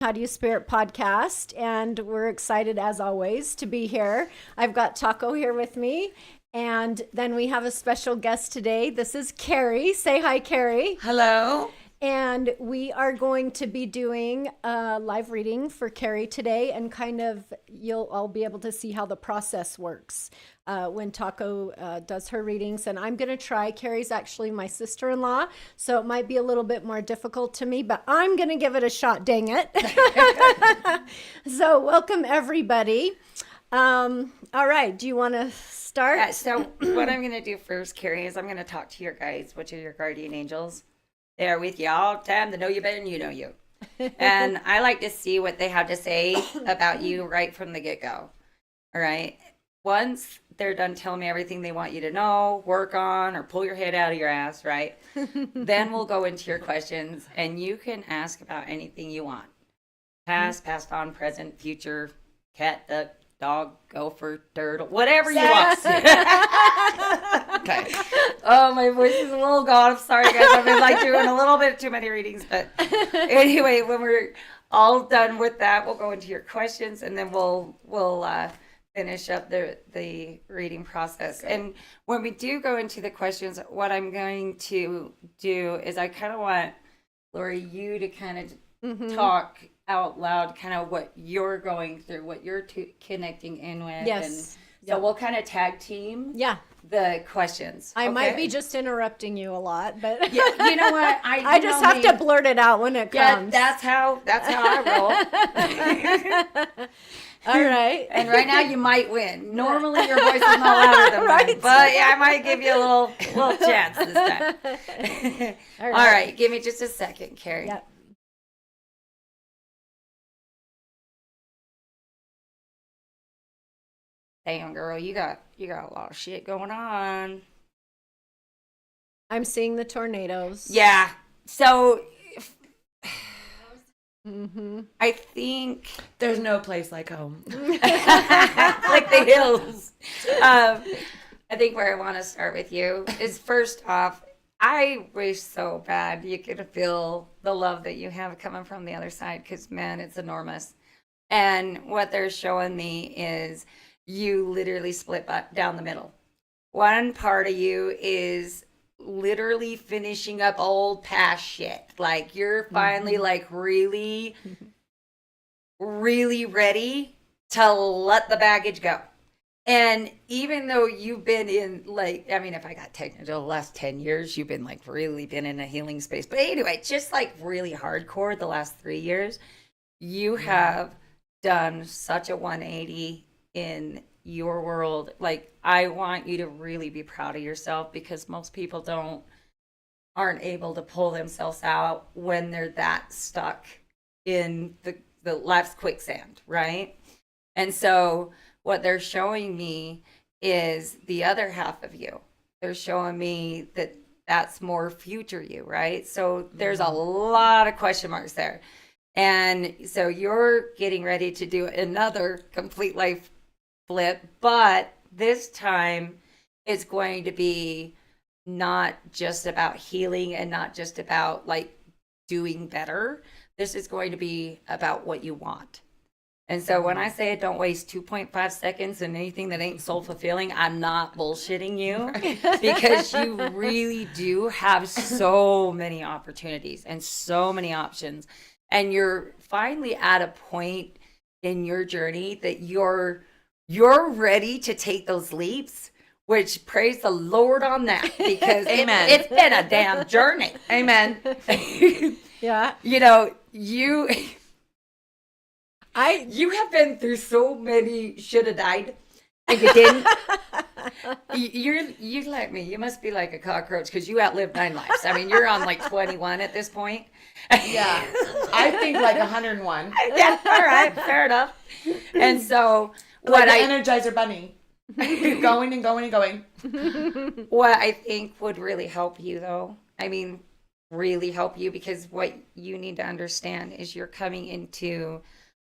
How Do You Spirit podcast, and we're excited as always to be here. I've got Taco here with me, and then we have a special guest today. This is Carrie. Say hi, Carrie. Hello. And we are going to be doing a live reading for Carrie today, and kind of you'll all be able to see how the process works when Taco does her readings. And I'm going to try. Carrie's actually my sister-in-law, so it might be a little bit more difficult to me, but I'm going to give it a shot. Dang it! So welcome everybody. All right, do you want to start? Yeah, so what I'm going to do first, Carrie, is I'm going to talk to your guides, which are your guardian angels. They are with you all the time. They know you better than you know you. And I like to see what they have to say about you right from the get-go. All right? Once they're done telling me everything they want you to know, work on, or pull your head out of your ass, right? Then we'll go into your questions, and you can ask about anything you want. Past, past on, present, future, cat, duck, dog, gopher, turtle, whatever you want. Okay. Oh, my voice is a little gone. I'm sorry, guys. I've been like doing a little bit too many readings, but anyway, when we're all done with that, we'll go into your questions, and then we'll finish up the reading process. Great. And when we do go into the questions, what I'm going to do is I kind of want Lori, you to kind of talk out loud, kind of what you're going through, what you're connecting in with. Yes. And so we'll kind of tag team Yeah. the questions. I might okay? be just interrupting you a lot, but Yeah, you know what? I just have to blurt it out when it Yeah, comes. that's how I roll. All right. And right now you might win. Normally your voice is not louder than mine, but yeah, I might give you a little chance this time. All right, give me just a second, Carrie. Yep. Damn, girl, you got a lot of shit going on. I'm seeing the tornadoes. Yeah. So Mm-hmm. I think There's no place like home. like the hills. I think where I want to start with you is first off, I wish so bad you could feel the love that you have coming from the other side, because man, it's enormous. And what they're showing me is you literally split down the middle. One part of you is literally finishing up old past shit. Like you're finally like really, really ready to let the baggage go. And even though you've been in like, I mean, if I got technical, the last 10 years, you've been like really been in a healing space. But anyway, just like really hardcore the last 3 years, you have done such a 180 in your world. Like, I want you to really be proud of yourself, because most people aren't able to pull themselves out when they're that stuck in the life's quicksand, right? And so what they're showing me is the other half of you. They're showing me that that's more future you, right? So there's a lot of question marks there. And so you're getting ready to do another complete life flip, but this time it's going to be not just about healing and not just about like doing better. This is going to be about what you want. And so when I say don't waste 2.5 seconds in anything that ain't soul fulfilling, I'm not bullshitting you, because you really do have so many opportunities and so many options. And you're finally at a point in your journey that you're ready to take those leaps, which praise the Lord on that, because Amen. It's been a damn journey. Amen. Yeah. You know, you have been through so many should have died and you didn't. You like me. You must be like a cockroach, because you outlived 9 lives. I mean, you're on like 21 at this point. Yeah. I think like 101. Yeah, all right, fair enough. And so Like the Energizer Bunny. Keep going and going and going. what I think would really help you, though, I mean, really help you, because what you need to understand is you're coming into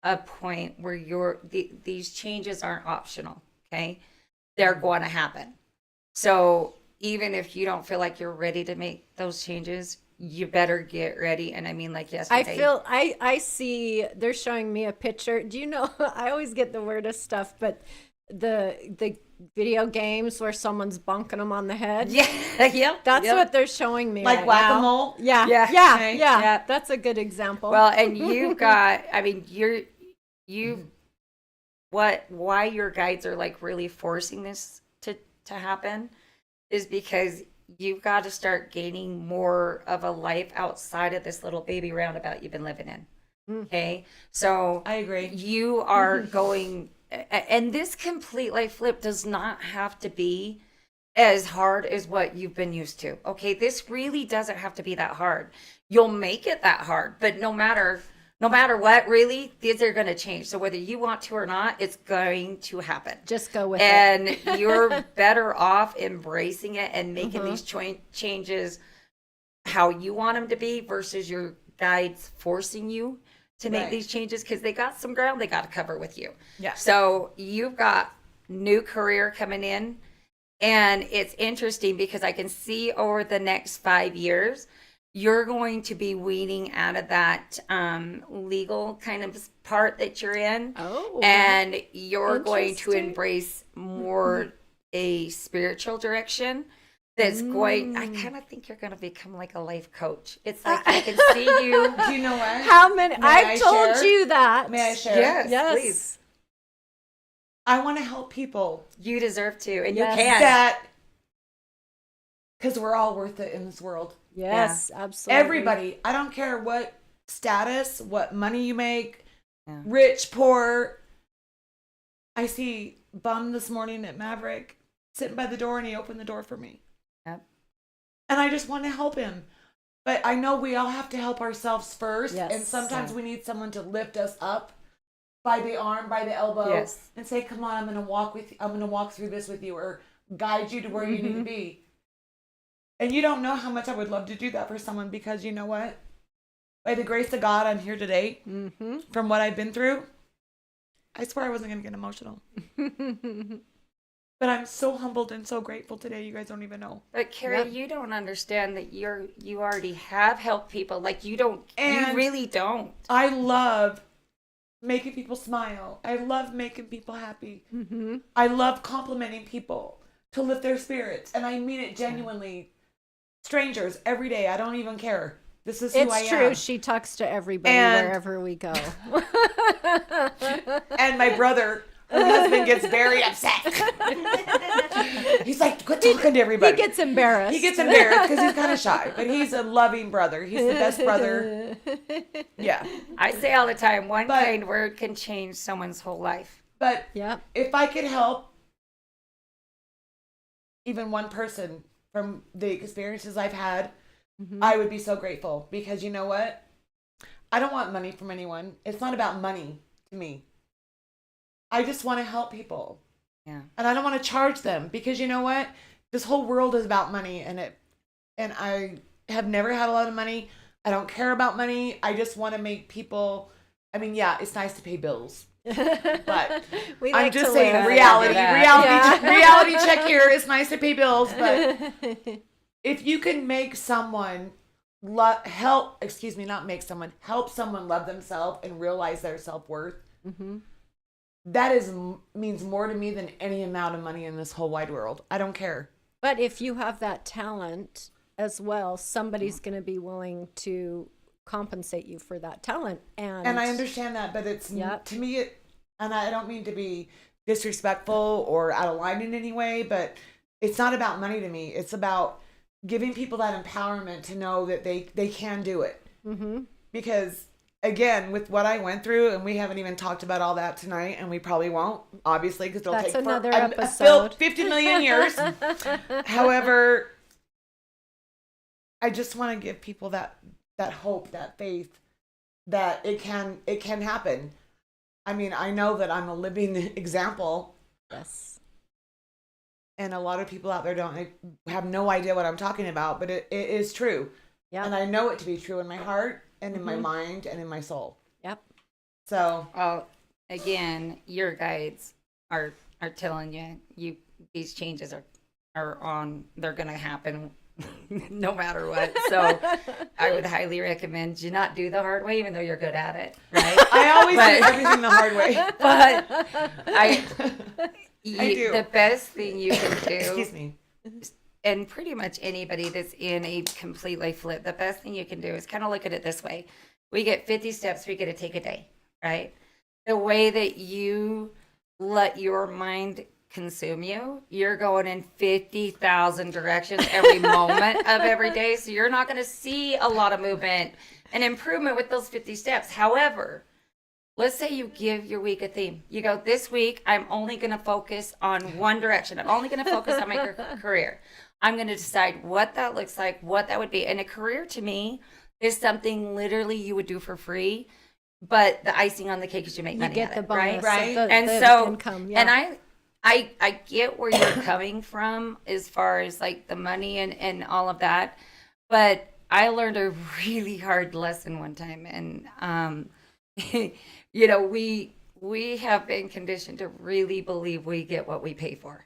a point where these changes aren't optional, okay? They're going to happen. So even if you don't feel like you're ready to make those changes, you better get ready. And I mean, like I yesterday. feel I see they're showing me a picture. Do you know I always get the weirdest stuff, but the video games where someone's bonking them on the head. Yeah, yeah. That's yep. what they're showing me Like right whack-a-mole? now. Yeah. Yeah. Yeah. Okay. Yeah. Yeah. That's a good example. Well, and you've got, I mean, why your guides are like really forcing this to happen is because you've got to start gaining more of a life outside of this little baby roundabout you've been living in. Okay. So I agree. you are going, and this complete life flip does not have to be as hard as what you've been used to. Okay. This really doesn't have to be that hard. You'll make it that hard, but no matter what, really, these are going to change. So whether you want to or not, it's going to happen. Just go with it. And you're better off embracing it and making these changes how you want them to be versus your guides forcing you to make Right. these changes because they got some ground they got to cover with you. Yeah. So you've got new career coming in. And it's interesting because I can see over the next 5 years, you're going to be weaning out of that legal kind of part that you're in. Oh. And you're going to Interesting. embrace more a spiritual direction that's going, I kind of think you're going to become like a life coach. It's like I can see you. Do you know what? How many? May I I've told share? you that. May I share? Yes, Yes. please. I want to help people You deserve to, and Yes. you can. that, because we're all worth it in this world. Yes, absolutely. Everybody. I don't care what status, what money you make, Yeah. rich, poor. I see Bum this morning at Maverick sitting by the door, and he opened the door for me. Yep. And I just want to help him. But I know we all have to help ourselves first. Yes. And sometimes Yeah. we need someone to lift us up by the arm, by the elbow, Yes. and say, come on, I'm going to walk with you. I'm going to walk through this with you, or guide you to where you need to be. And you don't know how much I would love to do that for someone, because you know what? By the grace of God, I'm here today. Mm-hmm. From what I've been through, I swear I wasn't going to get emotional. But I'm so humbled and so grateful today. You guys don't even know. But Carrie, Yep. you don't understand that you already have helped people. Like you don't, you And- really don't. I love making people smile. I love making people happy. Mm-hmm. I love complimenting people to lift their spirits. And I mean it genuinely. Strangers every day. I don't even care. This is who I It's true. am. She talks to everybody And- wherever we go. And my brother, her husband, gets very upset. He's like, quit talking to He everybody. gets embarrassed. He gets embarrassed because he's kind of shy, but he's a loving brother. He's the best brother. Yeah. I say all the time, one But- kind word can change someone's whole life. But Yep. if I could help even one person from the experiences I've had, I would be so grateful, because you know what? I don't want money from anyone. It's not about money to me. I just want to help people. Yeah. And I don't want to charge them, because you know what? This whole world is about money, and I have never had a lot of money. I don't care about money. I just want to make people, I mean, yeah, it's nice to pay bills. But We I'm like just to saying, live. reality Yeah. reality check here. It's nice to pay bills, but if you can make someone help someone love themselves and realize their self-worth, that means more to me than any amount of money in this whole wide world. I don't care. But if you have that talent as well, somebody's going to be willing to compensate you for that talent. And I understand that, but it's Yep. to me, and I don't mean to be disrespectful or out of line in any way, but it's not about money to me. It's about giving people that empowerment to know that they can do it. Mm-hmm. Because again, with what I went through, and we haven't even talked about all that tonight, and we probably won't, obviously, because it'll That's take another a episode. 50 million years. However, I just want to give people that hope, that faith, that it can happen. I mean, I know that I'm a living example, Yes. and a lot of people out there don't have no idea what I'm talking about, but it is true. Yep. And I know it to be true in my heart and in my mind and in my soul. Yep. So Well, again, your guides are telling you these changes are on. They're going to happen no matter what. So I would highly recommend you not do the hard way, even though you're good at it, right? I always do everything the hard way. But I do. The best thing you can do, Excuse me. and pretty much anybody that's in a complete life flip, the best thing you can do is kind of look at it this way. We get 50 steps we get to take a day, right? The way that you let your mind consume you, you're going in 50,000 directions every moment of every day. So you're not going to see a lot of movement and improvement with those 50 steps. However, let's say you give your week a theme. You go, this week, I'm only going to focus on one direction. I'm only going to focus on my career. I'm going to decide what that looks like, what that would be. And a career to me is something literally you would do for free, but the icing on the cake is you make money get at the it, bonus, right? of And the so, income, yeah. and I get where you're coming from as far as like the money and all of that, but I learned a really hard lesson one time, and you know, we have been conditioned to really believe we get what we pay for,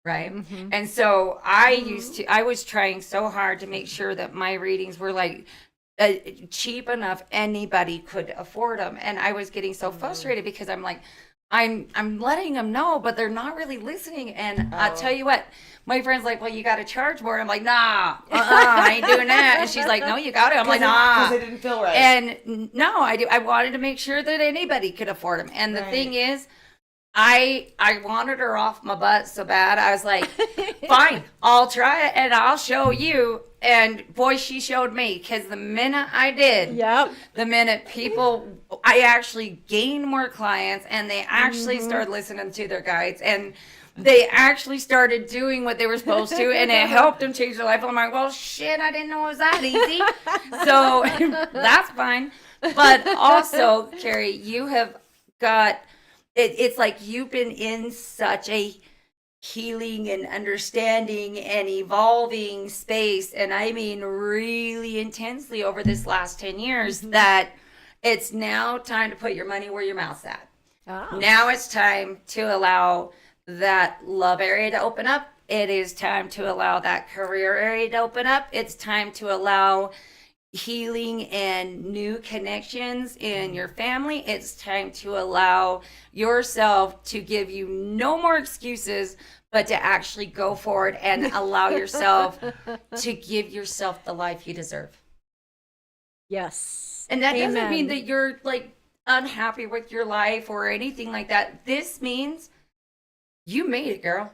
right? And so I was trying so hard to make sure that my readings were like cheap enough anybody could afford them, and I was getting so frustrated because I'm like, I'm letting them know, but they're not really listening. And I'll tell you what, my friend's like, well, you got to charge more. I'm like, nah, I ain't doing that. And she's like, no, you got to. I'm like, nah. Because it didn't feel right. And no, I wanted to make sure that anybody could afford them. And the thing is, I wanted her off my butt so bad. I was like, fine, I'll try it and I'll show you. And boy, she showed me, because the minute I did, Yep. the minute I actually gained more clients, and they actually started listening to their guides, and they actually started doing what they were supposed to, and it helped them change their life. I'm like, well, shit, I didn't know it was that easy. So that's fine. But also, Carrie, you have got, it's like you've been in such a healing and understanding and evolving space, and I mean really intensely over this last 10 years, that it's now time to put your money where your mouth's at. Now it's time to allow that love area to open up. It is time to allow that career area to open up. It's time to allow healing and new connections in your family. It's time to allow yourself to give you no more excuses, but to actually go forward and allow yourself to give yourself the life you deserve. Yes. And that doesn't Amen. mean that you're like unhappy with your life or anything like that. This means you made it, girl.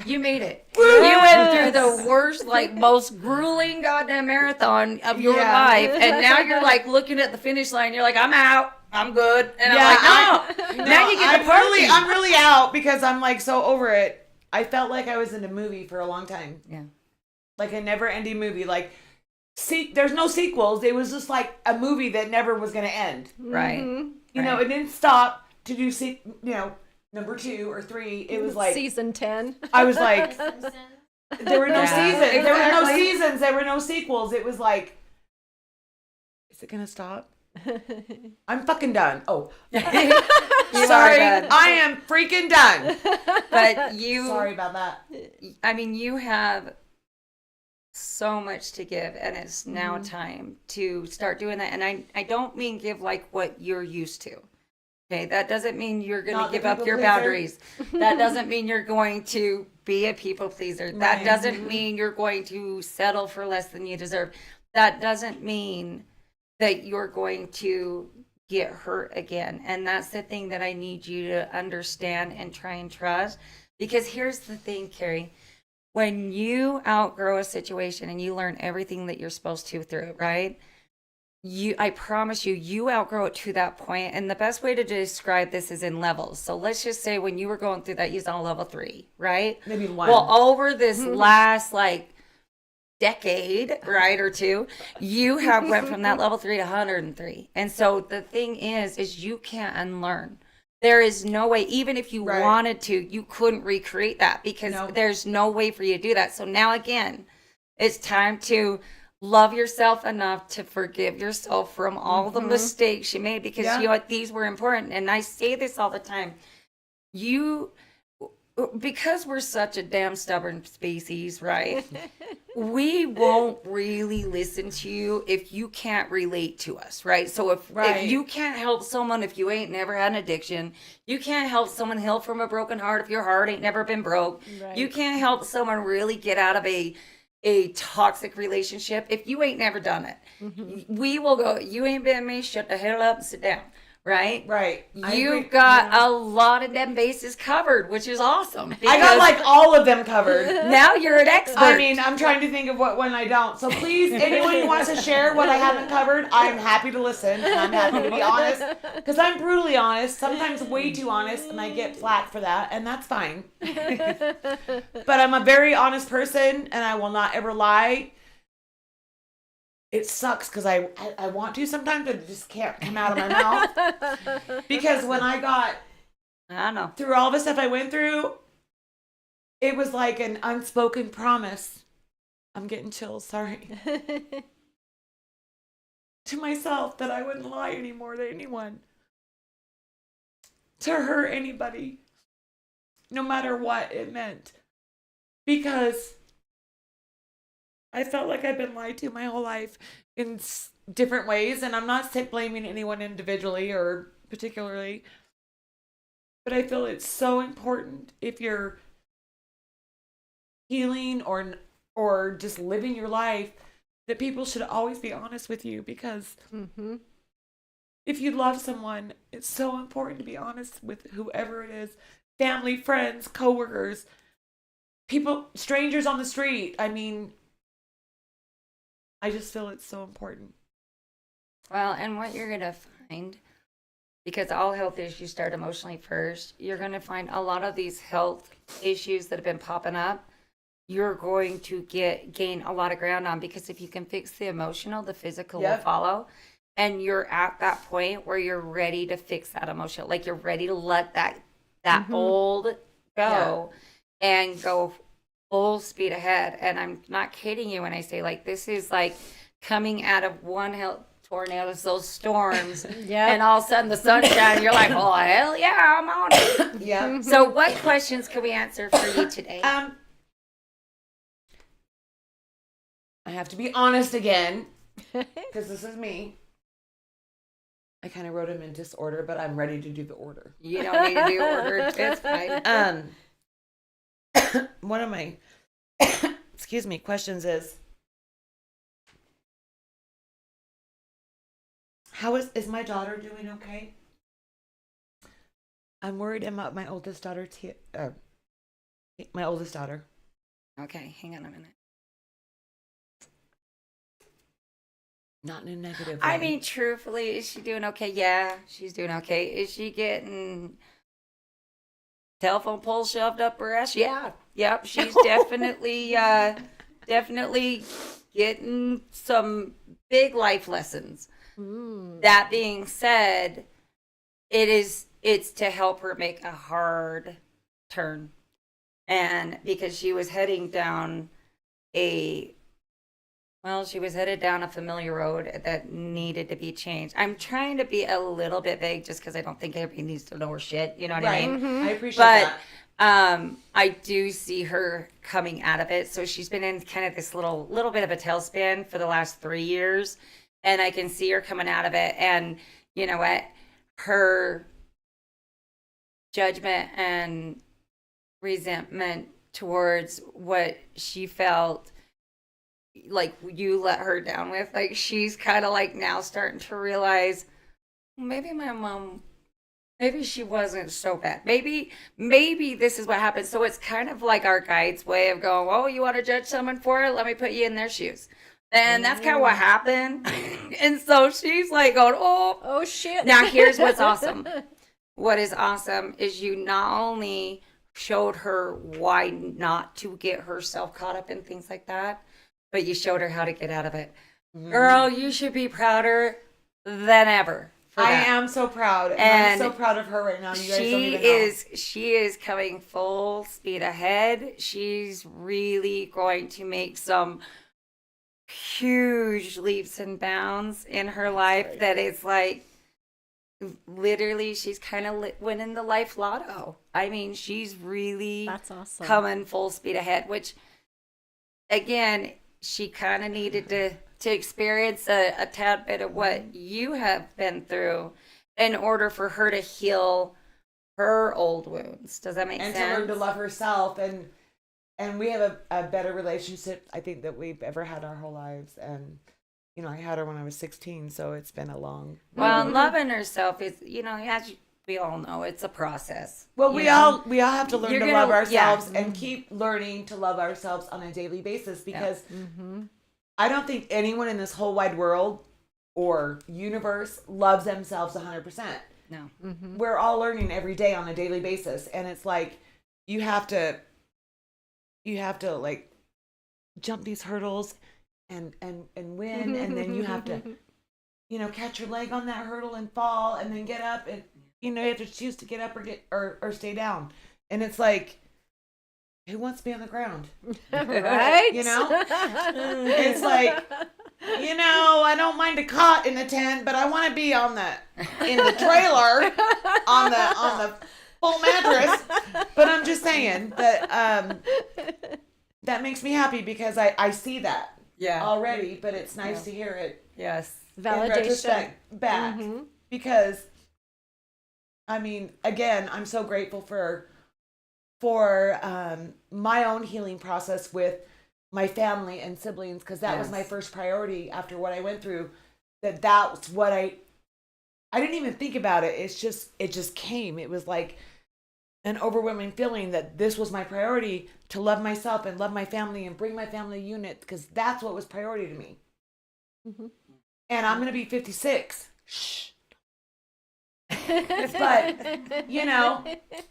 You made it. You went through the worst, like most grueling goddamn marathon of your life, and now you're like looking at the finish line. You're like, I'm out. I'm good. And I'm like, no. Now you get the party. I'm really out because I'm like so over it. I felt like I was in a movie for a long time. Yeah. Like a never-ending movie. Like, there's no sequels. It was just like a movie that never was going to end. Right. You know, it didn't stop to do, number 2 or 3. It was like season 10. I was like, there were no seasons. Exactly. There were no seasons. There were no sequels. It was like, is it going to stop? I'm fucking done. Oh, You sorry. are done. I am freaking done. But you, Sorry about that. I mean, you have so much to give, and it's now time to start doing that. And I don't mean give like what you're used to. Okay, that doesn't mean you're going Not to the give up people your pleaser. boundaries. That doesn't mean you're going to be a people pleaser. That Right. doesn't mean you're going to settle for less than you deserve. That doesn't mean that you're going to get hurt again. And that's the thing that I need you to understand and try and trust. Because here's the thing, Carrie. When you outgrow a situation and you learn everything that you're supposed to through it, right? I promise you outgrow it to that point. And the best way to describe this is in levels. So let's just say when you were going through that, you was on level 3, right? Maybe 1. Well, over this last like decade, right, or 2, you have went from that level 3 to 103. And so the thing is you can't unlearn. There is no way, even if you Right. wanted to, you couldn't recreate that because No. there's no way for you to do that. So now again, it's time to love yourself enough to forgive yourself from all the mistakes you made, because Yeah. you know what, these were important. And I say this all the time. because we're such a damn stubborn species, right? We won't really listen to you if you can't relate to us, right? So if Right. you can't help someone if you ain't never had an addiction, you can't help someone heal from a broken heart if your heart ain't never been broke. Right. You can't help someone really get out of a toxic relationship if you ain't never done it. We will go, you ain't been me, shut the hell up and sit down, right? Right. I You've agree. got Yeah. a lot of them bases covered, which is awesome. I got because like all of them covered. now you're an expert. I mean, I'm trying to think of what one I don't. So please, anyone who wants to share what I haven't covered, I'm happy to listen. And I'm happy to be honest. Because I'm brutally honest, sometimes way too honest, and I get flack for that, and that's fine. But I'm a very honest person, and I will not ever lie. It sucks because I want to sometimes, but it just can't come out of my mouth. Because when I got I know. through all the stuff I went through, it was like an unspoken promise. I'm getting chills, sorry. To myself that I wouldn't lie anymore to anyone. To hurt anybody. No matter what it meant. Because I felt like I've been lied to my whole life in different ways. And I'm not blaming anyone individually or particularly. But I feel it's so important if you're healing or just living your life that people should always be honest with you, because if you love someone, it's so important to be honest with whoever it is. Family, friends, coworkers, people, strangers on the street. I mean, I just feel it's so important. Well, and what you're going to find, because all health issues start emotionally first, you're going to find a lot of these health issues that have been popping up, you're going to gain a lot of ground on, because if you can fix the emotional, the physical will Yep. follow. And you're at that point where you're ready to fix that emotional, like you're ready to let that old go and go full speed ahead. And I'm not kidding you when I say, like, this is like coming out of one tornado, those storms, Yep. and all of a sudden the sunshine, you're like, oh, hell yeah, I'm on it. Yeah. So what questions can we answer for you today? I have to be honest again, because this is me. I kind of wrote them in disorder, but I'm ready to do the order. You don't need to do order. It's fine. One of my excuse me questions is, how is my daughter doing? Okay. I'm worried about my oldest daughter. My oldest daughter. Okay, hang on a minute. Not in a negative way. I mean, truthfully, is she doing okay? Yeah, she's doing okay. Is she getting telephone pole shoved up her ass? Yeah. Yep, she's definitely definitely getting some big life lessons. That being said, it's to help her make a hard turn. And because she was heading down she was headed down a familiar road that needed to be changed. I'm trying to be a little bit vague just because I don't think everybody needs to know her shit. You know what I mean? I appreciate But that. I do see her coming out of it. So she's been in kind of this little bit of a tailspin for the last 3 years, and I can see her coming out of it. And you know what? Her judgment and resentment towards what she felt like you let her down with, like she's kind of like now starting to realize maybe my mom, maybe she wasn't so bad, maybe this is what happened. So it's kind of like our guide's way of going, oh, you want to judge someone for it, let me put you in their shoes. And that's kind of what happened. And so she's like going, Oh shit. now here's what's awesome. What is awesome is you not only showed her why not to get herself caught up in things like that, but you showed her how to get out of it. Girl, you should be prouder than ever. I am so proud. And I'm so proud of her right now. You guys don't even know. She is coming full speed ahead. She's really going to make some huge leaps and bounds in her life that is like, literally, she's kind of winning the life lotto. I mean, she's really That's awesome. coming full speed ahead, which, again, she kind of needed to experience a tad bit of what you have been through in order for her to heal her old wounds. Does that make And sense? to learn to love herself, and we have a better relationship, I think, that we've ever had our whole lives. And you know, I had her when I was 16, so it's been a long. Well, and loving herself is, as we all know, it's a process. Well, you we know? all have to learn You're to gonna- love ourselves yeah. and keep learning to love ourselves on a daily basis, because I don't think anyone in this whole wide world or universe loves themselves 100%. No. We're all learning every day on a daily basis, and it's like you have to like jump these hurdles and win, and then you have to catch your leg on that hurdle and fall, and then get up, and you have to choose to get up or stay down. And it's like, who wants to be on the ground? Right? It's like, I don't mind a cot in the tent, but I want to be in the trailer on the full mattress. But I'm just saying that that makes me happy, because I see that already, but it's nice to hear it. Yes. In Validation. retrospect back, because I mean, again, I'm so grateful for my own healing process with my family and siblings, because that was my first priority after what I went through. That's what I didn't even think about it. It just came. It was like an overwhelming feeling that this was my priority, to love myself and love my family and bring my family unit, because that's what was priority to me. And I'm going to be 56. Shh. But,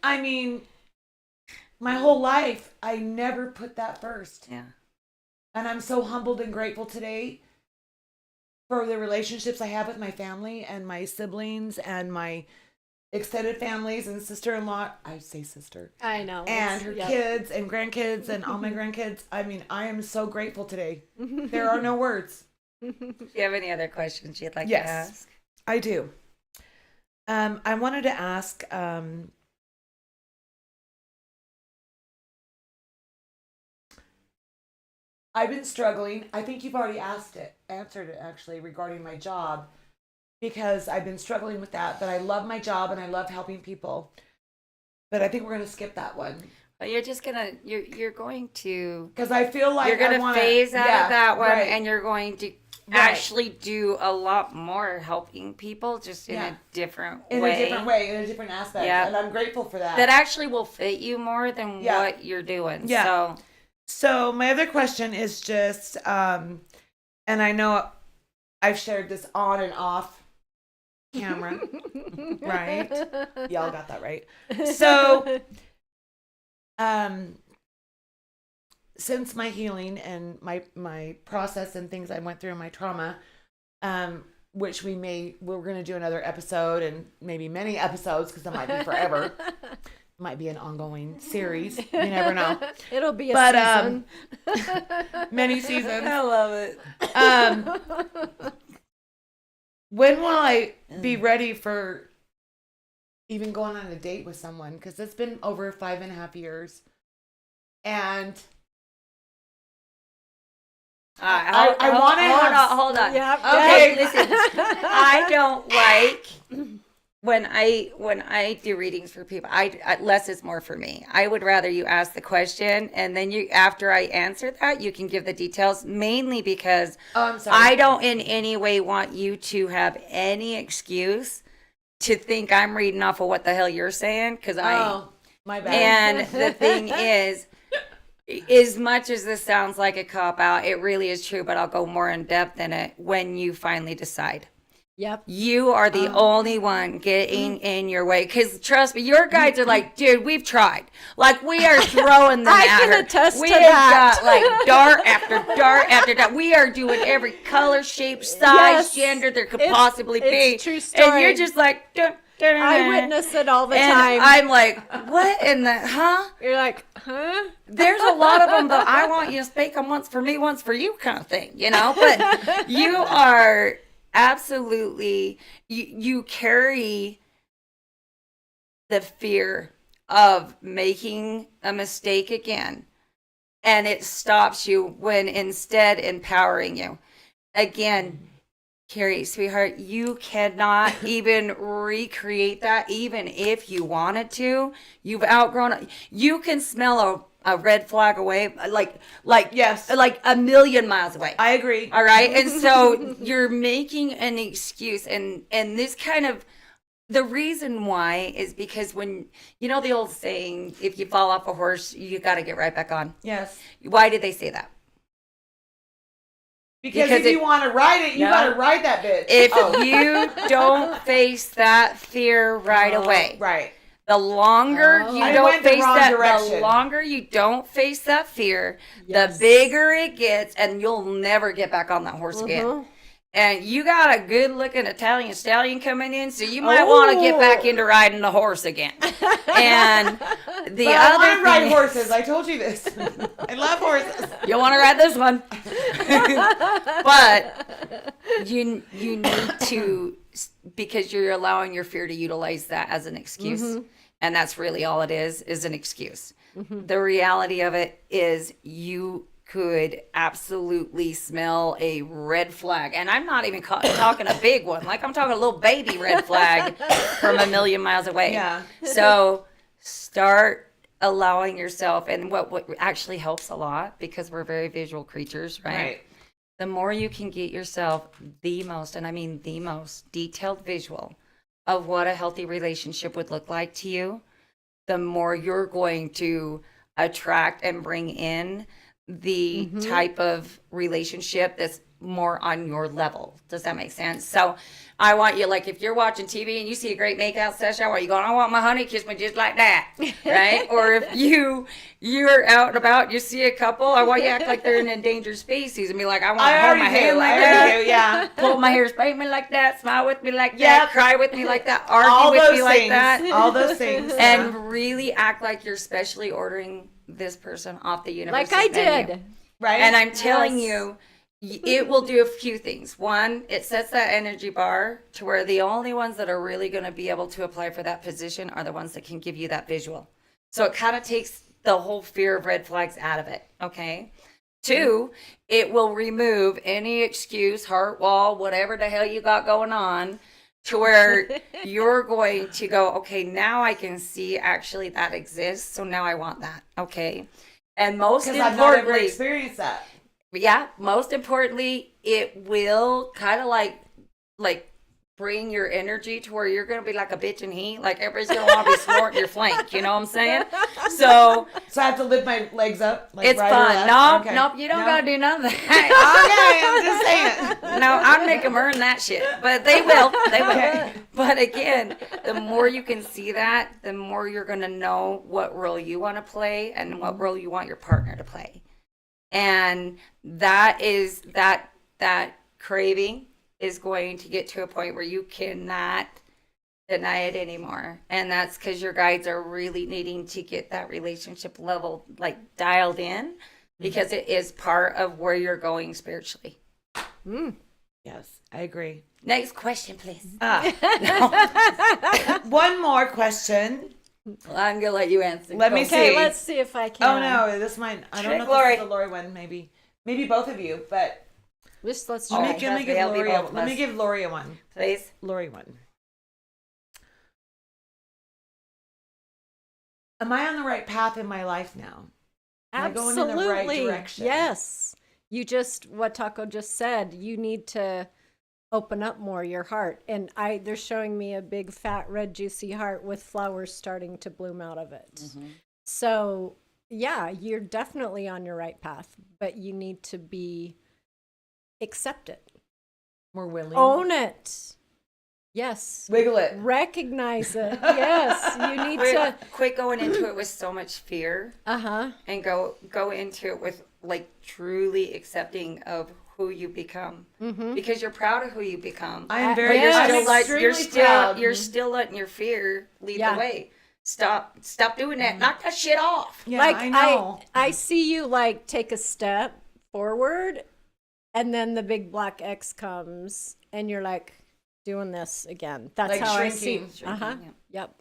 I mean, my whole life, I never put that first. Yeah. And I'm so humbled and grateful today for the relationships I have with my family and my siblings and my extended families and sister-in-law. I say sister. I know. And her Yep. kids and grandkids and all my grandkids. I mean, I am so grateful today. There are no words. Do you have any other questions you'd like Yes. to ask? I do. I wanted to ask, I've been struggling. I think you've already answered it actually, regarding my job, because I've been struggling with that. But I love my job and I love helping people. But I think we're gonna skip that one, Well, you're just gonna you're going to because I feel like you're gonna phase out of that one, right. and you're going to Right. actually do a lot more helping people, just in a different in way. a different way, in a different aspect. Yeah. And I'm grateful for that. That actually will fit you more than Yeah. what you're doing. Yeah. So So my other question is just, and I know I've shared this on and off camera, right? Y'all got that right. So, since my healing and my process and things I went through in my trauma, which we're going to do another episode and maybe many episodes, because it might be forever. Might be an ongoing series. You never know. It'll be a But, season. Many seasons. I love it. When will I be ready for even going on a date with someone? Because it's been over 5.5 years. And I want to have... Hold on. Yeah. Okay. Listen, I don't like when I do readings for people. I less is more for me. I would rather you ask the question, and then after I answer that, you can give the details. Mainly because I'm sorry. I don't in any way want you to have any excuse to think I'm reading off of what the hell you're saying, because Oh, my bad. And the thing is, as much as this sounds like a cop out, it really is true, but I'll go more in depth in it when you finally decide. Yep. You are the only one getting in your way. Because trust me, your guides are like, dude, we've tried. Like, we are throwing them I at can her. attest We to have that. got like dart after dart after dart. We are doing every color, shape, size, Yes. gender there could It's- possibly be. it's a true And you're story. just like, dun, dun, dun, I dun. witness it all the and time. I'm like, what in the, huh? You're like, huh? There's a lot of them, but I want you to speak them once for me, once for you kind of thing, But you are absolutely, you carry the fear of making a mistake again, and it stops you when instead empowering you. Again, Carrie, sweetheart, you cannot even recreate that, even if you wanted to. You've outgrown it. You can smell a red flag away, Yes. like a million miles away. I agree. All right. And so you're making an excuse, and this kind of, the reason why is because when, you know, the old saying, if you fall off a horse, you got to get right back on. Yes. Why did they say that? Because if you want to ride it, you No. got to ride that bitch. If you don't face that fear right away, Right. the longer you I don't went the face wrong that, the direction. longer you don't face that fear, Yes. the bigger it gets, and you'll never get back on that horse again. And you got a good looking Italian stallion coming in, so you might want to get back into riding the horse again. And the But I other want to ride thing, horses. I told you this. I love horses. you want to ride this one. But you need to, because you're allowing your fear to utilize that as an excuse. And that's really all it is an excuse. The reality of it is you could absolutely smell a red flag. And I'm not even talking a big one. Like, I'm talking a little baby red flag from a million miles away. Yeah. So start allowing yourself, and what actually helps a lot, because we're very visual creatures, right? Right. The more you can get yourself the most, and I mean the most detailed visual of what a healthy relationship would look like to you, the more you're going to attract and bring in the type of relationship that's more on your level. Does that make sense? So I want you, like, if you're watching TV and you see a great makeout session, I want you going, I want my honey kiss me just like that, right? Or if you're out and about, you see a couple, I want you to act like they're an endangered species and be like, I want to hold my hair like that, Yeah. pull my hair, spank me like that, smile with me like Yep. that, cry with me like that, All argue with those me like things. that, All those things. and really act like you're specially ordering this person off the universe. Like I did. right. And I'm telling Yes. you, it will do a few things. One, it sets that energy bar to where the only ones that are really going to be able to apply for that position are the ones that can give you that visual. So it kind of takes the whole fear of red flags out of it. Okay. Two, it will remove any excuse, heart wall, whatever the hell you got going on, to where you're going to go, okay, now I can see actually that exists. So now I want that. Okay. And most because I've not ever importantly, experienced that. yeah, most importantly, it will kind of like bring your energy to where you're going to be like a bitch in heat. Like, everybody's going to want to be snorting your flank. You know what I'm saying? So So I have to lift my legs up. Like it's right or fun. left? No, Okay. nope, you don't No? got to do none of that. Okay, I'm just saying. No, I'd make them earn that shit. But they will. They will. Okay. But again, the more you can see that, the more you're going to know what role you want to play and what role you want your partner to play. And that is that craving is going to get to a point where you cannot deny it anymore. And that's because your guides are really needing to get that relationship level like dialed in, because it is part of where you're going spiritually. Yes, I agree. Next question, please. One more question. Well, I'm gonna let you answer. Let me Okay, see. let's see if I can. Oh no, this might. I don't Trick know if Lori. this is the Lori one. Maybe both of you. But Let's let try. me give they'll be Lori. both of Let me us. give Lori a one. Please. Lori one. Am I on the right path in my life now? Am I going in the right Absolutely. direction? Yes. You just, what Taco just said, you need to open up more your heart. And they're showing me a big fat red juicy heart with flowers starting to bloom out of it. So yeah, you're definitely on your right path, but you need to accept it. More willing. Own it. Yes. Wiggle it. Recognize it. Yes. You need to. Quit going into it with so much fear, Uh-huh. and go into it with like truly accepting of who you become, because you're proud of who you become. I am very. Yes. I'm Still like- you're extremely still proud. you're still letting your fear lead Yeah. the way. Stop doing that. Knock that shit off. Yeah, Like I know. I see you like take a step forward and then the big black X comes and you're like doing this again. That's Like how shrinking. I see. Uh-huh. yeah. Yep.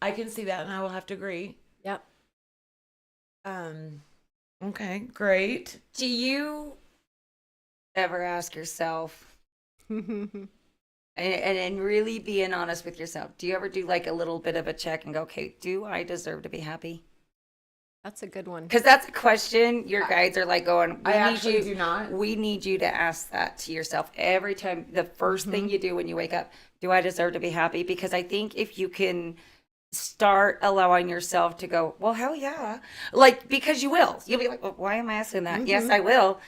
I can see that, and I will have to agree. Yep. Okay, great. Do you ever ask yourself, and really being honest with yourself, do you ever do like a little bit of a check and go, okay, do I deserve to be happy? That's a good one. Because that's a question your guides are like going, I actually do not. We need you to ask that to yourself every time. The first thing you do when you wake up, do I deserve to be happy? Because I think if you can start allowing yourself to go, well, hell yeah. Like, because you will. You'll be like, well, why am I asking that? Yes, I will.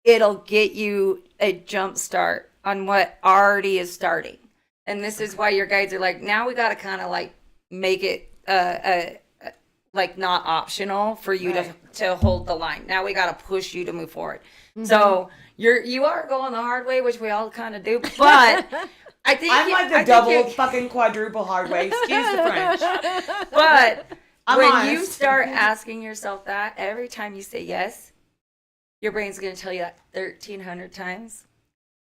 It'll get you a jump start on what already is starting. And this is why your guides are like, now we got to kind of like make it like not optional for you to hold the line. Now we got to push you to move forward. So you are going the hard way, which we all kind of do, but I think I'm like the double fucking quadruple hard way. Excuse the French. But I'm when honest. you start asking yourself that every time you say yes, your brain's going to tell you that 1,300 times,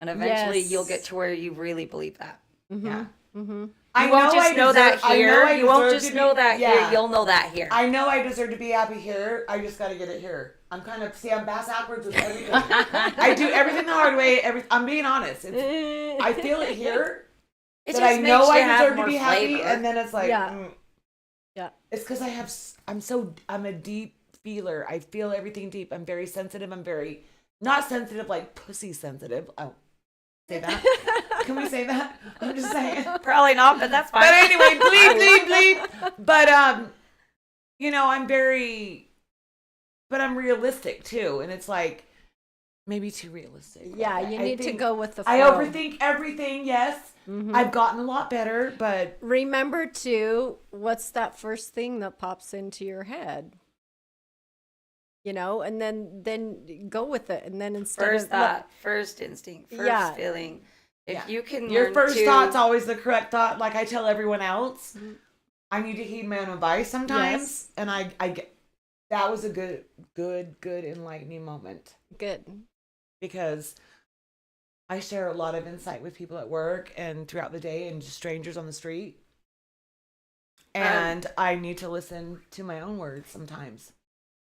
and eventually Yes. you'll get to where you really believe that. Yeah. Mm-hmm. You won't just know that here. You won't just know that here. Yeah. You'll know that here. I know I deserve to be happy here. I just got to get it here. I'm bass backwards with everything. I do everything the hard way. I'm being honest. I feel it here. It That just I know makes you I have deserve to more be happy, flavor. and then it's like, Yeah. Yeah. It's because I'm a deep feeler. I feel everything deep. I'm very sensitive. I'm very not sensitive like pussy sensitive. Oh, say that. Can we say that? I'm just saying. Probably not, but that's fine. But anyway, bleep. But I'm I'm realistic too, and it's like maybe too realistic. Yeah, Like, you I need to think go with the flow. I overthink everything. Yes, Mhm. I've gotten a lot better, but Remember too, what's that first thing that pops into your head? And then go with it, and then instead First of thought, first instinct, first Yeah. feeling. If Yeah. you can your learn first to, thought's always the correct thought. Like I tell everyone else, Mhm. I need to heed my own advice sometimes, Yes. and I get that was a good enlightening moment. good. Because I share a lot of insight with people at work and throughout the day and just strangers on the street. And I need to listen to my own words sometimes.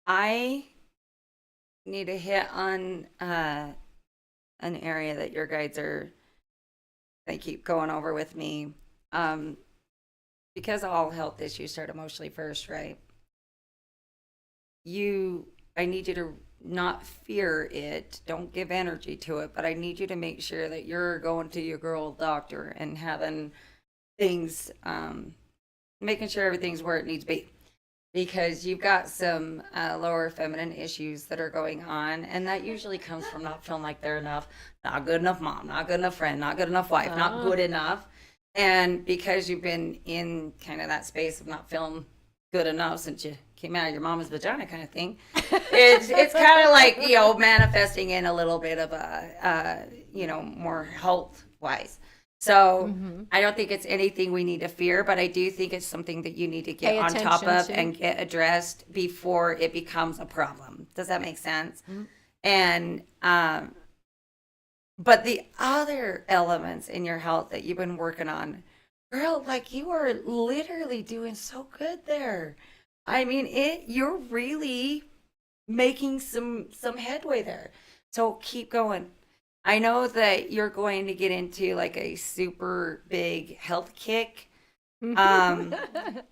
I need to hit on an area that your guides they keep going over with me. Because all health issues start emotionally first, right? I need you to not fear it. Don't give energy to it, but I need you to make sure that you're going to your girl doctor and having things, making sure everything's where it needs to be. Because you've got some lower feminine issues that are going on, and that usually comes from not feeling like they're enough, not good enough mom, not good enough friend, not good enough wife, not good enough. And because you've been in kind of that space of not feeling good enough since you came out of your mama's vagina kind of thing, it's kind of like, manifesting in a little bit of a, more health wise. So I don't think it's anything we need to fear, but I do think it's something that you need to get Pay on top attention of to. and get addressed before it becomes a problem. Does that make sense? And, but the other elements in your health that you've been working on, girl, like you are literally doing so good there. I mean, you're really making some headway there. So keep going. I know that you're going to get into like a super big health kick.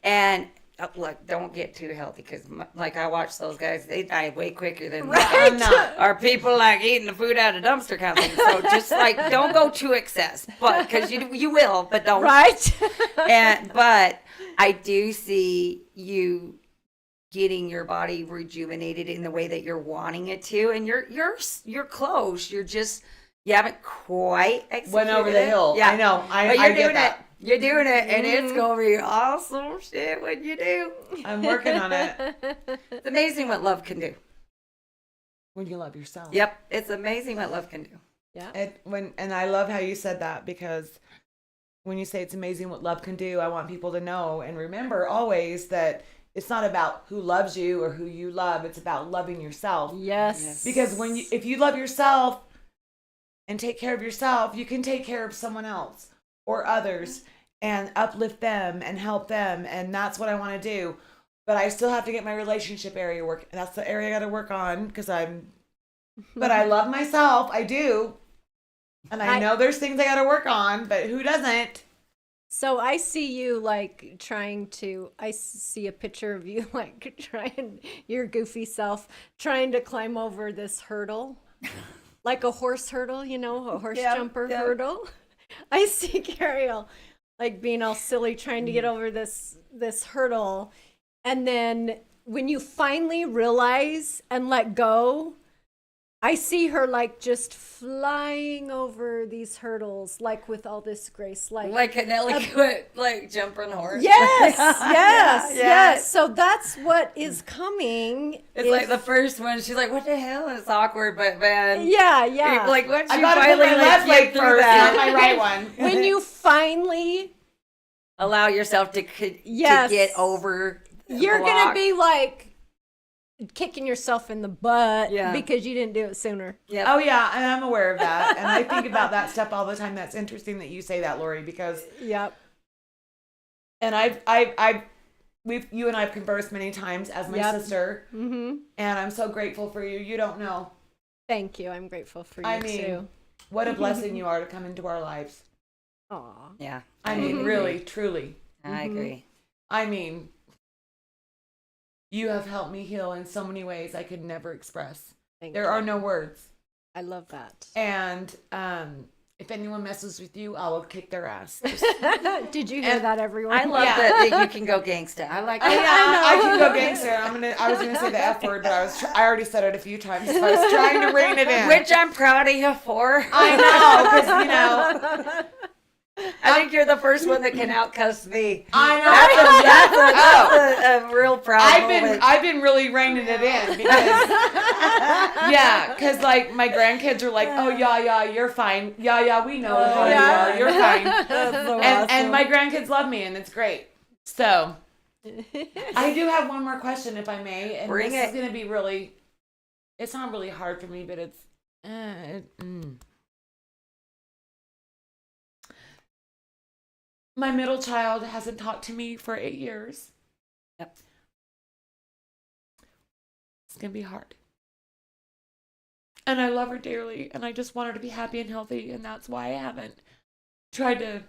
And look, don't get too healthy because like I watch those guys, they die way quicker than I'm not. or people like eating the food out of dumpster kind of thing. So just like don't go to excess, but because you will, but don't. Right. But I do see you getting your body rejuvenated in the way that you're wanting it to, and you're close. You haven't quite executed Went over the it. hill. Yeah. I know. But I you're get doing that. it. You're doing it, and it's gonna be awesome shit when you do. I'm working on it. It's amazing what love can do. When you love yourself. Yep, it's amazing what love can do. Yeah. And I love how you said that, because when you say it's amazing what love can do, I want people to know and remember always that it's not about who loves you or who you love. It's about loving yourself. Yes. Because if you love yourself and take care of yourself, you can take care of someone else or others and uplift them and help them. And that's what I want to do. But I still have to get my relationship area work. That's the area I got to work on because but I love myself. I do. And I know there's things I got to work on, but who doesn't? So I see you like I see a picture of you like your goofy self trying to climb over this hurdle, like a horse hurdle, a horse jumper hurdle. I see Carrie like being all silly trying to get over this hurdle. And then when you finally realize and let go, I see her like just flying over these hurdles, like with all this grace, like an eloquent, like jumping horse. Yes, yes. So that's what is coming. It's like the first one. She's like, "What the hell?" It's awkward, but man, yeah. Like once I you gotta finally put my like left leg get through first, that, not my right one. When you finally, allow yourself to Yes. get over. you're gonna be like kicking yourself in the butt Yeah. because you didn't do it sooner. Yep. Oh yeah, and I'm aware of that, and I think about that stuff all the time. That's interesting that you say that, Lori, because Yep. and you and I've conversed many times as my sister, Mm-hmm. and I'm so grateful for you. You don't know. Thank you. I'm grateful for you I mean, too. what a blessing you are to come into our lives. Aw. Yeah. I mean, agree. really, truly. I agree. I mean, you have helped me heal in so many ways I could never express. Thank There you. are no words. I love that. And if anyone messes with you, I will kick their ass. Just, Did you hear that, everyone? I love that you can go gangsta. I like yeah, that. I can go gangster. I was gonna say the F word, but I already said it a few times. So I was trying to rein it in. Which I'm proud of you for. I know, because I think you're the first one that can outcuss me. I know. That's a real proud moment. I've been really reining it in because like my grandkids are like, oh yeah, you're fine. Yeah, we know how you are. You're fine. That's so And awesome. my grandkids love me, and it's great. So I do have one more question, if I may, and Bring this it. is gonna be really. It's not really hard for me, but it's. My middle child hasn't talked to me for 8 years. Yep. It's going to be hard. And I love her dearly, and I just want her to be happy and healthy, and that's why I haven't tried to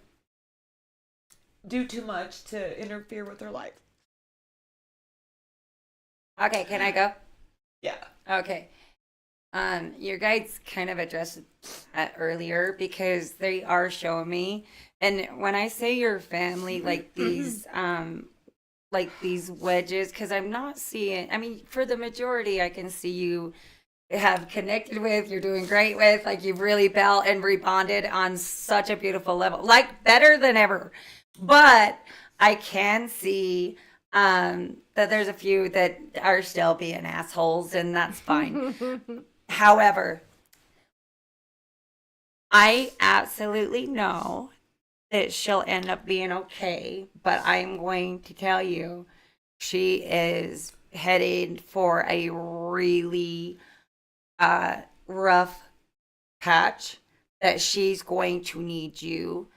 do too much to interfere with her life. Okay, can I go? Yeah. Okay. Your guides kind of addressed that earlier because they are showing me, and when I say your family, like these wedges, because I'm not seeing. I mean, for the majority, I can see you have connected with. You're doing great with. Like you've really built and rebonded on such a beautiful level, like better than ever. But I can see that there's a few that are still being assholes, and that's fine. However, I absolutely know that she'll end up being okay, but I'm going to tell you she is headed for a really rough patch that she's going to need you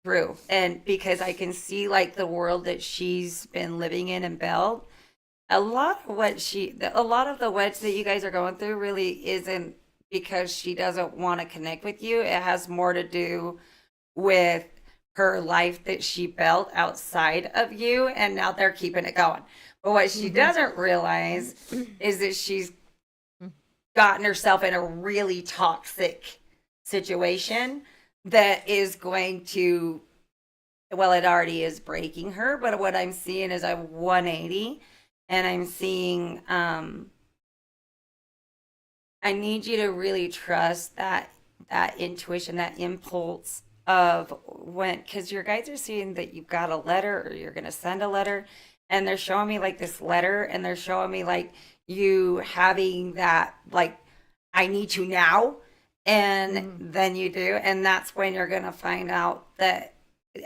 through. And because I can see like the world that she's been living in and built, a lot of the wedge that you guys are going through really isn't because she doesn't want to connect with you. It has more to do with her life that she built outside of you, and now they're keeping it going. But what she doesn't realize is that she's gotten herself in a really toxic situation that is going to, well, it already is breaking her, but what I'm seeing is a 180. And I'm seeing, I need you to really trust that intuition, that impulse of when, because your guides are seeing that you've got a letter or you're going to send a letter, and they're showing me like this letter, and they're showing me like you having that, like, I need you now. And then you do. And that's when you're going to find out that,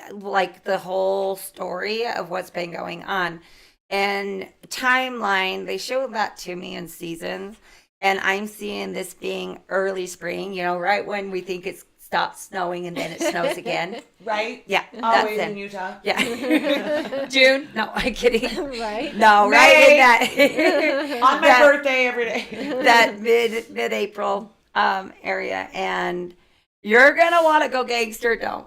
like, the whole story of what's been going on. And timeline, they showed that to me in seasons. And I'm seeing this being early spring, right when we think it stops snowing and then it snows again. Right? Yeah. Always that's in it. Utah. Yeah. June? No, I'm kidding. Right? No, right May. in that. On my that- birthday every day. that mid-April area, and you're gonna want to go gangster. Don't.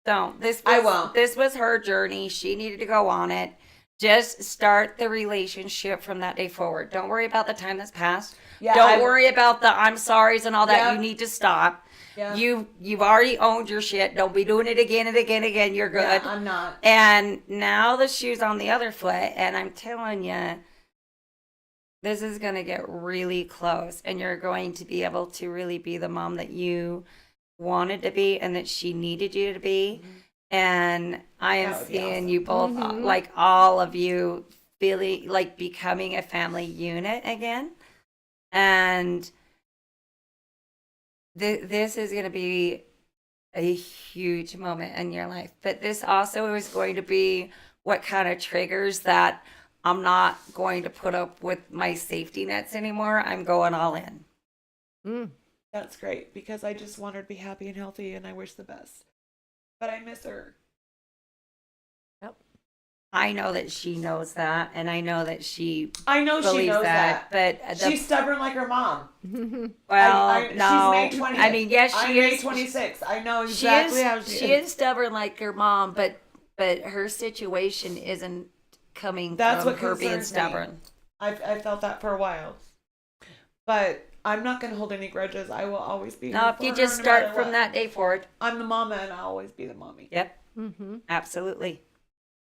I won't. This was her journey. She needed to go on it. Just start the relationship from that day forward. Don't worry about the time that's passed. Yeah, Don't worry about the I'm sorry's and all that. Yeah. You need to stop. Yeah. You've already owned your shit. Don't be doing it again and again and again. You're good. Yeah, I'm not. And now the shoe's on the other foot, and I'm telling you, this is going to get really close, and you're going to be able to really be the mom that you wanted to be and that she needed you to be. And I am That would be seeing awesome. you both, like all of you, feeling like becoming a family unit again. And this is going to be a huge moment in your life. But this also is going to be what kind of triggers that I'm not going to put up with my safety nets anymore. I'm going all in. That's great because I just want her to be happy and healthy and I wish the best. But I miss her. I know that she knows that, and I know that she I know she believes knows that. that. But She's stubborn like her mom. well, no. She's May 20th. I mean, yes, I'm she May is. 26th. I know She exactly how is. She is stubborn like her mom, but her situation isn't coming That's from what her being concerns me. stubborn. I felt that for a while. But I'm not going to hold any grudges. I will always be No, here if for you her just no start matter from what. that day forward. I'm the mama and I'll always be the mommy. Yep. Absolutely.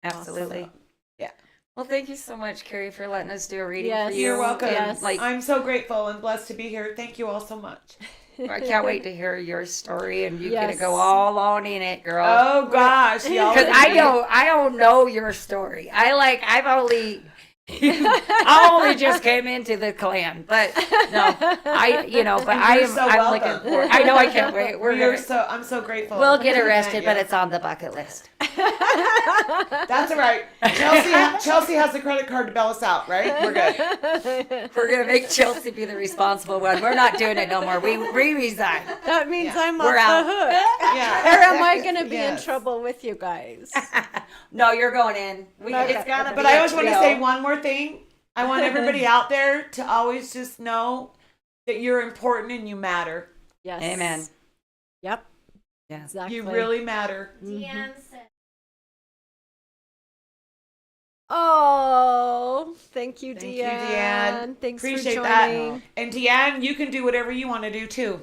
Absolutely. Awesome. Yeah. Well, thank you so much, Carrie, for letting us do a reading Yes. for you. You're welcome. Yes. Like, I'm so grateful and blessed to be here. Thank you all so much. I can't wait to hear your story, and you're Yes. gonna go all on in it, girl. Oh gosh, y'all. Because I don't know your story. I've only I only just came into the clan, but no, but I You're am. so I'm welcome. looking forward. I know I can't wait. I'm so grateful. We'll get to have arrested, met but you. it's on the bucket list. That's all right. Chelsea has the credit card to bail us out, right? We're good. We're gonna make Chelsea be the responsible one. We're not doing it no more. We resign. That means Yeah. I'm We're off out. the hook. Yeah. Or am I going to be in Yes. trouble with you guys? No, you're going in. Okay. It's gotta be. But I always want to trio. say one more thing. I want everybody out there to always just know that you're important and you matter. Yes. Amen. Yep. Yeah. Exactly. You really matter. Deanne said, Oh, thank you, Thank you, Deanne. Deanne. Thanks Appreciate for that. joining. And Deanne, you can do whatever you want to do too.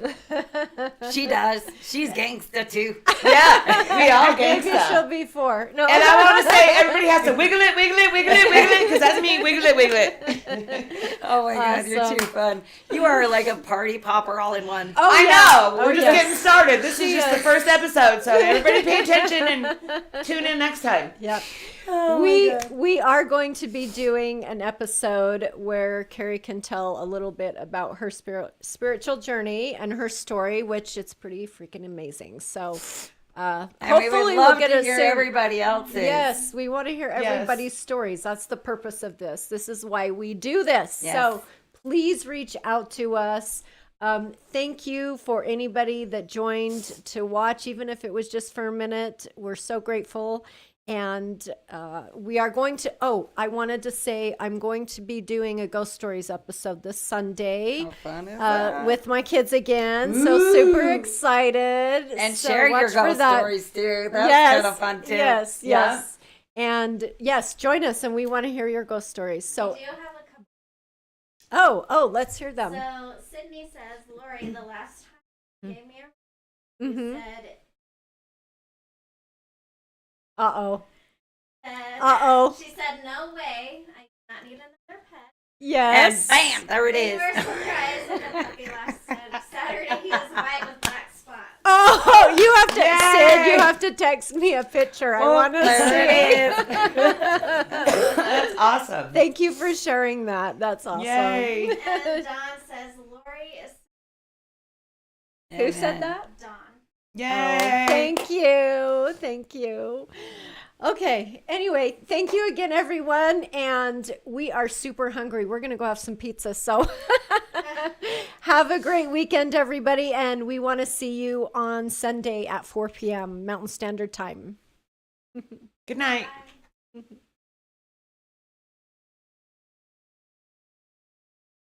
She does. She's gangsta too. Yeah, we all Maybe she'll gangsta. be 4. No. And I want to say everybody has to wiggle it, wiggle it, wiggle it, wiggle it, because that's me, wiggle it, wiggle it. Oh my God, you're Awesome. too fun. You are like a party popper all in one. Oh, I yeah. know. We're Oh, just yes. getting started. This She is just the is. first episode, so everybody pay attention and tune in next time. Yep. Oh We are going to be doing an episode where Carrie can tell a little bit about her spiritual journey and her story, which it's pretty freaking amazing. So And we hopefully would love we'll get to a hear ser- everybody else's. Yes, we want to hear Yes. everybody's stories. That's the purpose of this. This is why we do this. Yes. So please reach out to us. Thank you for anybody that joined to watch, even if it was just for a minute. We're so grateful. And we are going to, I wanted to say I'm going to be doing a Ghost Stories episode this Sunday How fun is that? with my kids again. So super excited. And So share your watch for ghost that. stories too. That's kind of fun too. Yes, Yeah. yes. And yes, join us and we want to hear your ghost stories. So, I do have a couple. let's hear them. So Sydney says, Lori, the last time you gave me a Mhm. said, Uh-oh. said Uh-oh. she said, no way, I do not need another pet. Yes. And bam, there it We is. were surprised when the puppy last Saturday. He was white with black spots. Oh, you have to, Sid, Yay. you have to text me a picture. I Oh, want to there see. it That's awesome. Thank you for sharing that. That's awesome. Yay. And Dawn says, Lori is Who said Amen. that? Dawn. Yay. Oh, thank you. Thank you. Okay. Anyway, thank you again, everyone. And we are super hungry. We're going to go have some pizza. So have a great weekend, everybody. And we want to see you on Sunday at 4 p.m. Mountain Standard Time. Good night. Bye.